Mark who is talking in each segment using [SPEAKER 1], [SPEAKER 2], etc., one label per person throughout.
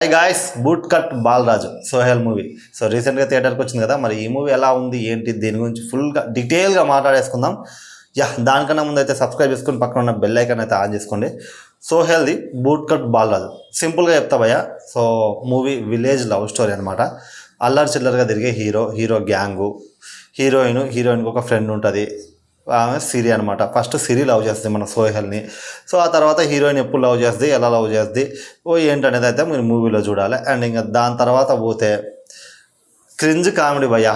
[SPEAKER 1] Hi guys, Boot Cut Balaraju Sohel movie. So రీసెంట్గా థియేటర్కి వచ్చింది కదా, మరి ఈ మూవీ ఎలా ఉంది ఏంటి దీని గురించి ఫుల్గా డీటెయిల్గా మాట్లాడేసుకుందాం. దానికన్నా ముందు అయితే సబ్స్క్రైబ్ చేసుకుని పక్కన ఉన్న బెల్ ఐకాన్ అయితే ఆన్ చేసుకోండి. సోహెల్ది బూట్ కట్ బాలరాజు. సింపుల్గా చెప్తా భయ్యా. So movie village love story అనమాట. అల్లరి చిల్లరగా తిరిగే హీరో గ్యాంగు, హీరోయిన్కి ఒక ఫ్రెండ్ ఉంటుంది. ఆమె సిరి అనమాట. ఫస్ట్ సిరి లవ్ చేస్తుంది మన సోహెల్ని. సో ఆ తర్వాత హీరోయిన్ ఎప్పుడు లవ్ చేస్తుంది, ఎలా లవ్ చేస్తుంది, ఏంటనేది అయితే మీరు మూవీలో చూడాలి. అండ్ ఇంకా దాని తర్వాత పోతే క్రింజ్ కామెడీ భయ్యా.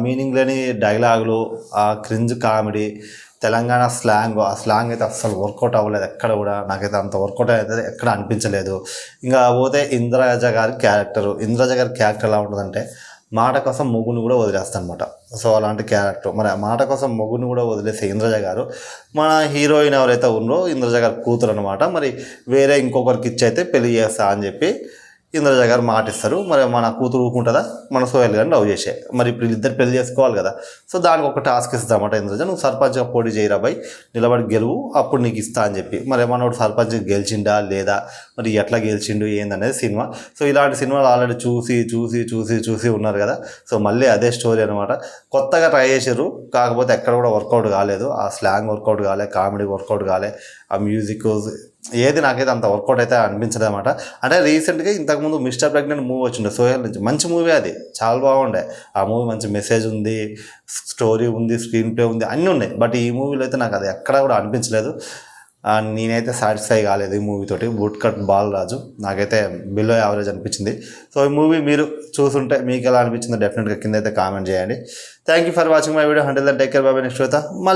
[SPEAKER 1] మీనింగ్ లేని డైలాగులు, ఆ క్రింజ్ కామెడీ, తెలంగాణ ఆ స్లాంగ్ అయితే అస్సలు వర్కౌట్ అవ్వలేదు ఎక్కడ కూడా. నాకైతే అంత వర్కౌట్ అయితే ఎక్కడ అనిపించలేదు. ఇంకా పోతే ఇంద్రజ గారి క్యారెక్టర్ ఎలా ఉంటుందంటే, మాట కోసం మొగ్గుని కూడా వదిలేస్తాను అనమాట. సో అలాంటి క్యారెక్టర్. మరి ఆ మాట కోసం మొగ్గుని కూడా వదిలేసే ఇంద్రజ గారు మన హీరోయిన్ ఎవరైతే ఉన్నారో ఇంద్రజ గారి కూతురు అనమాట. మరి వేరే ఇంకొకరికి ఇచ్చి అయితే పెళ్లి చేస్తా అని చెప్పి ఇంద్రజ గారు మాట ఇస్తారు. మరి మన కూతురు ఊరుకుంటుందా, మన సోహెల్ గారిని లవ్ చేసే. మరి ఇప్పుడు ఇద్దరు పెళ్లి చేసుకోవాలి కదా. సో దానికి ఒక టాస్క్ ఇస్తామట ఇంద్రజ, నువ్వు సర్పంచ్గా పోటీ చేయరా బాయ్, నిలబడి గెలువు, అప్పుడు నీకు ఇస్తా అని చెప్పి. మరి మనోడు సర్పంచ్ గెలిచిండా లేదా, మరి ఎట్లా గెలిచిండు ఏందనేది సినిమా. సో ఇలాంటి సినిమాలు ఆల్రెడీ చూసి ఉన్నారు కదా. సో మళ్ళీ అదే స్టోరీ అనమాట. కొత్తగా ట్రై చేసారు, కాకపోతే ఎక్కడ కూడా వర్కౌట్ కాలేదు. ఆ స్లాంగ్ వర్కౌట్ కాలే, కామెడీ వర్కౌట్ కాలే, ఆ మ్యూజిక్ ఏది నాకైతే అంత వర్కౌట్ అయితే అనిపించదు అనమాట. అంటే రీసెంట్గా ఇంతకుముందు మిస్టర్ ప్రెగ్నెంట్ మూవీ వచ్చిండే సోహెల్ నుంచి. మంచి మూవీ, అది చాలా బాగుండే. ఆ మూవీ మంచి మెసేజ్ ఉంది, స్టోరీ ఉంది, స్క్రీన్ ప్లే ఉంది, అన్నీ ఉన్నాయి. బట్ ఈ మూవీలో అయితే నాకు అది ఎక్కడా కూడా అనిపించలేదు. నేనైతే సాటిస్ఫై కాలేదు ఈ మూవీతోటి. బూట్ కట్ బాలరాజు నాకైతే బిలో యావరేజ్ అనిపించింది. సో ఈ మూవీ మీరు చూస్తుంటే మీకు ఎలా అనిపించిందో డెఫినెట్గా కింద అయితే కామెంట్ చేయండి. Thank you for watching my video. Hundred take care, bye. Next మళ్ళీ